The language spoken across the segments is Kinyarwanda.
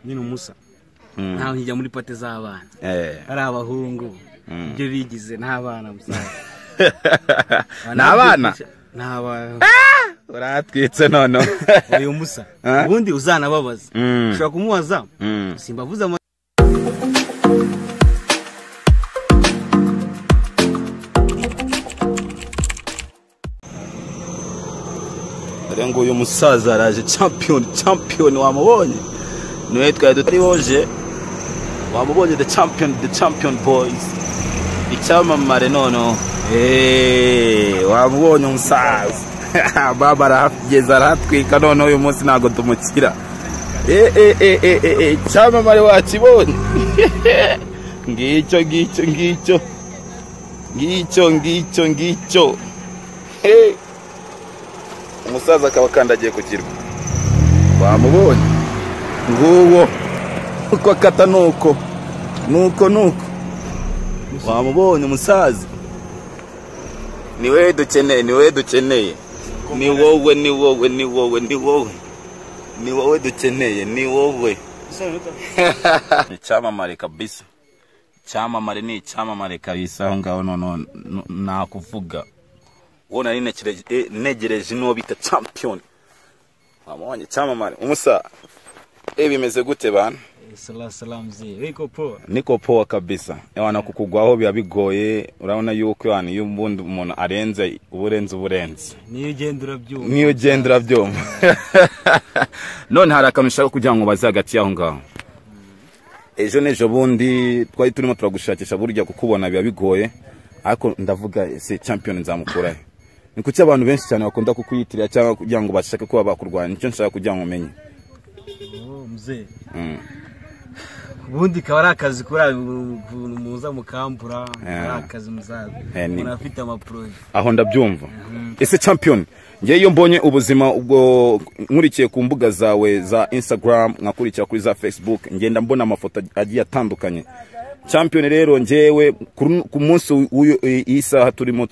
nyine umusa ntaho njya muri pate z'abana ari abahungu ibyo bigize n'abana musaza n'abana n'abana uratwitse none uyu musa ubundi uzanababaza ushobora kumubaza simbavuze ngo uyu musaza araje champion wamubonye niwe twari tutarihoje wamubonye the champion boys icyamamare nono wamubonye umusaza baba arahageze aratwika none uyu munsi ntago tumukira icyamamare wakibonye ngicyo umusaza akaba kandagiye ku kirwa wamubonye nguwo uko akata nuko wamubonye umusaza niwe dukeneye ni wowe dukeneye ni wowe icyamamare kabisa icyamamare ni icyamamare kabisa aho ngaho none nakuvuga wona ari negereje no bita champion wamubonye icyamamare umusa bimeze gute bana salam zi niko poa kabisa wana kukugwaho biba bigoye urabona yuko yani y'ubundi umuntu arenze uburenze niyo gendera byumva none hari akamushaka kugira ngo bazagati yaho ngaho ejo nejo bundi twari turimo turagushakisha burya kukubona biba bigoye ariko ndavuga se champion nzamukurahe ni kuki abantu benshi cyane bakunda kukuyitirira cyangwa kugira ngo bashake kuba bakurwanya nicyo nshaka kugira ngo umenye mzee ubundi kaba ari akazi kuri muza mukambura ari akazi muzaza unafite amaproje aho ndabyumva ese champion ngiye iyo mbonye ubuzima ubwo nkurikiye ku mbuga zawe za Instagram nkakurikira kuri za Facebook ngenda mbona amafoto agiye atandukanye champion rero njewe ku munsi isaha turimo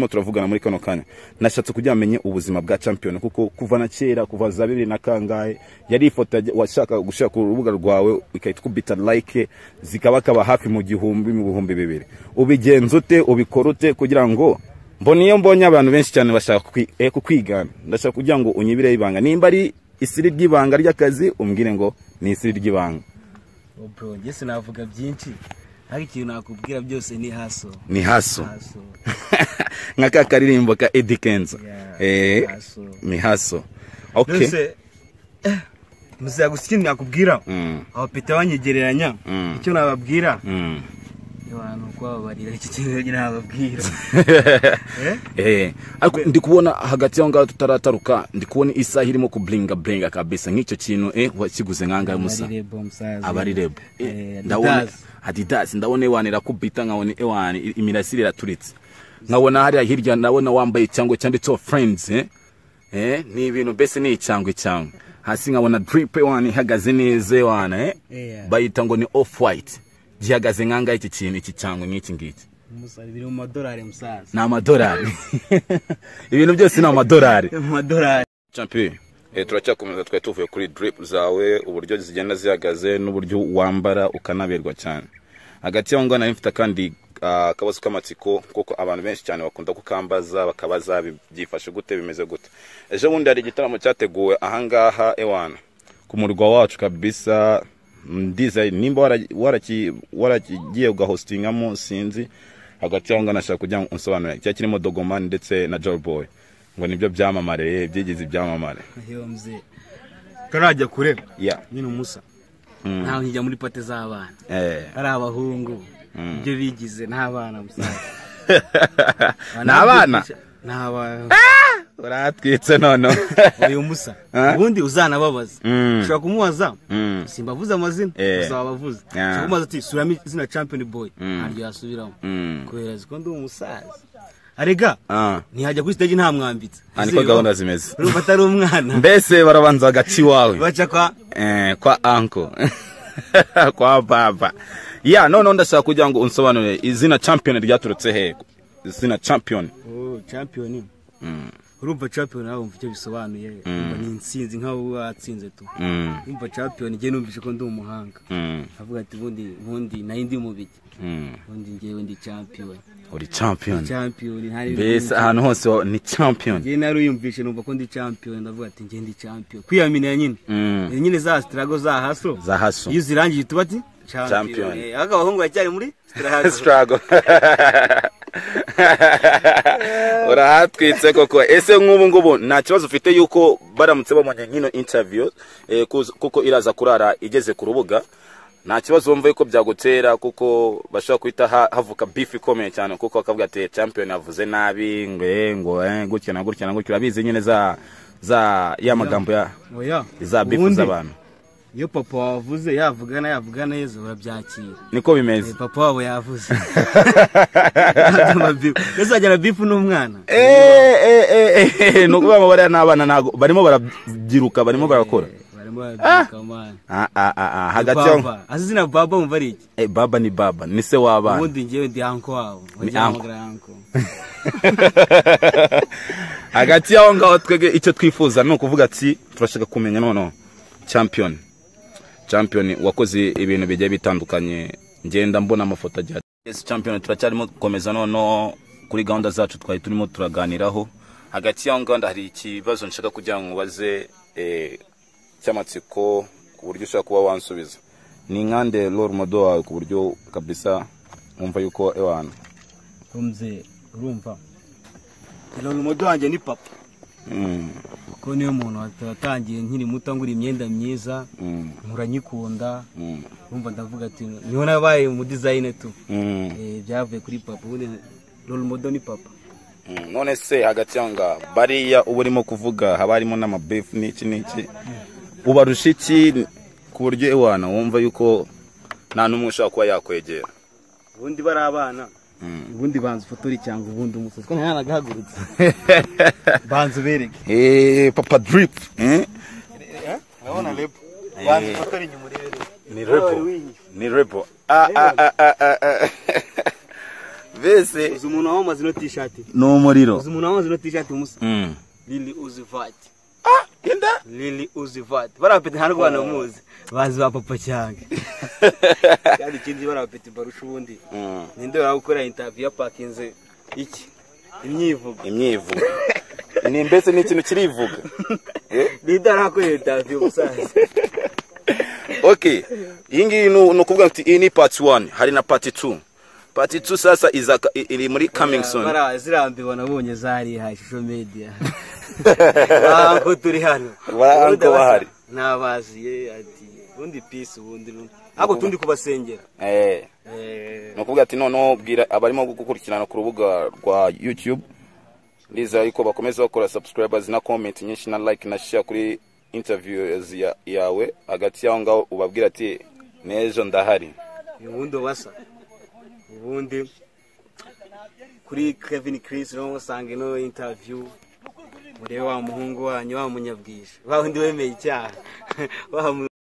turavugana muri kano kanya nashatse kugira amenye ubuzima bwa champion kuko kuva na kera kuva za 2000 na kangahe yari ifoto washaka gushaka ku rubuga rwawe ikahita kubita like zikaba hafi mu gihumbi mu bihumbi 200 ubigenza ute ubikora ute kugira ngo mboniyo mbonye abantu benshi cyane bashaka kukwigana ndashaka kugira ngo unyibire ibanga nimba ari isiri ry'ibanga ry'akazi umbwire ngo ni isiri ry'ibanga bro ngese navuga byinshi ariko ikintu nakubwira byose ni haso nkaka karirimbo ka Eddy Kenzo ni haso okay muze gusikini nakubwira aho pete wanyegereranya icyo nababwira abantu kwa barira iki kintu nababwira ariko ndi kubona hagati y'aho ngaho tutarataruka ndi kubona isaha irimo ku blinga kabisa nk'icyo kintu wakiguze nkanga musa abari rebo ndabona Adidas ndabona ewanira kubita nkabona ewani imirasire iraturitse nkabona hari hirya ndabona wambaye cyangwa cyanditseho friends ni ibintu bese ni cyangwa hasi nkabona drip ewani ihagaze neza wana bayita ngo ni off white gihagaze nkanga iki kintu iki cyangwa nk'iki ngiki musari biri mu madolari musaza na amadolari ibintu byose ni amadolari champion turacyakomeza twa tuvuye kuri drip zawe uburyo zigenda zihagaze n'uburyo wambara ukanaberwa cyane hagati y'aho ngana mfite kandi akabazo k'amatsiko kuko abantu benshi cyane bakunda kukambaza bakabaza byifashe gute bimeze gute ejo bundi hari igitaramo cyateguwe ahangaha ewana ku murwa wacu kabisa design nimba warakigiye ugahostingamo sinzi hagati y'aho ngana nashaka kugira ngo unsobanure cya kirimo Dogoman ndetse na Joy Boy ngo nibyo byamamare byigize ibyamamare yo mzee karajya kure nyine umusa ntaho njya muri pate z'abana ari abahungu ibyo bigize n'abana musaza n'abana n'abana uratwitse none uyu musa ubundi uzanababaza ushobora kumubaza simbavuze amazina uzabavuze kumubaza ati suramo izina champion boy ntabyo yasubiramo kubera ko ndi umusaza arega ntihajya kuri stage nta mwambitse niko gahunda zimeze urumva ari umwana mbese barabanza gaci wawe baca kwa uncle kwa baba none ndashaka kugira ngo unsobanure izina champion ryaturutse he izina champion champion urumva champion nawe umva icyo bisobanuye ni insinzi nkaho watsinze tu umva champion ngiye numvise ko ndi umuhanga avuga ati bundi nayo ndi mu biki bundi ngiye ndi champion uri champion ntari bese ahantu hose ni champion ngiye naruyumvishe numva ko ndi champion ndavuga ati ngiye ndi champion kwiyamina nyine nyine za struggle za haso iyo zirangije tuba ati champion abahungu bacyari muri struggle urahatwitse koko ese nk'ubu ngubu nta kibazo ufite yuko baramutse babonye nkino interview kuko iraza kurara igeze ku rubuga nta kibazo wumva yuko byagutera kuko bashobora kwita havuka beef ikomeye cyane kuko akavuga ati champion yavuze nabi ngo gutya na gutya urabizi nyine za ya magambo ya za beef z'abantu iyo papa wavuze yavugana neza urabyakira niko bimeze papa wabo yavuze yazajyana beef n'umwana no kuba amabara n'abana nago barimo barabyiruka barimo barakora hagati yaho azina baba umva ari iki baba ni baba ni se w'abana ubundi ngiye ndi anko wabo anko hagati yaho ngaho twege icyo twifuza no kuvuga ati turashaka kumenya noneho champion wakoze ibintu bigiye bitandukanye ngenda mbona amafoto agiye champion turacyarimo gukomeza noneho kuri gahunda zacu twari turimo turaganiraho hagati yaho ngaho hari ikibazo nshaka kugira ngo baze cyamatsiko ku buryo ushaka kuba wansubiza ni nkande role model wawe ku buryo kabisa umva yuko ewana umze urumva role model wanjye ni papa ko niyo muntu watangiye nkiri muto ngura imyenda myiza nkuranyikunda urumva ndavuga ati niho nabaye mu design tu byavuye kuri papa ubundi role model ni papa none se hagati yanga bariya uburimo kuvuga habarimo n'amabeef n'iki ubarusha iki ku buryo ewana wumva yuko nta numwe ushaka kuba yakwegera ubundi bari abana ubundi banza fotori cyangwa ubundi umusozi ko ntanagahagurutse banza bereke papa drip urabona rebo banza fotori nyuma ni rebo bese uzi umuntu wamaze no t-shirt no umuriro uzi umuntu wamaze no t-shirt umusa Lily Uzi Vert Lily Uzi Vert barapete nta rwana muzi bazi ba papa cyane kandi ikindi barapete barusha ubundi ninde warakora interview ya parkinze iki imyivugo ni mbese ni ikintu kirivuga ninde warakora interview musaza okay ingi no kuvuga ati iyi ni part 1 hari na part 2 part 2 sasa iri muri coming soon bara zirambi bonabonye zari ha social media ko turi hano barango bahari nabaziye ati ubundi peace ubundi ako tundi kubasengera no kuvuga ati none bwira abarimo gukurikirana ku rubuga rwa YouTube ndiza yuko bakomeza bakora subscribers na comment nyinshi na like na share kuri interviews yawe hagati yaho ngaho ubabwira ati nejo ndahari ubundi basa ubundi kuri Kevin Chris no usanga no interview muri wa muhungu wanyu wa munyabwisha wa undi wemeye icyaha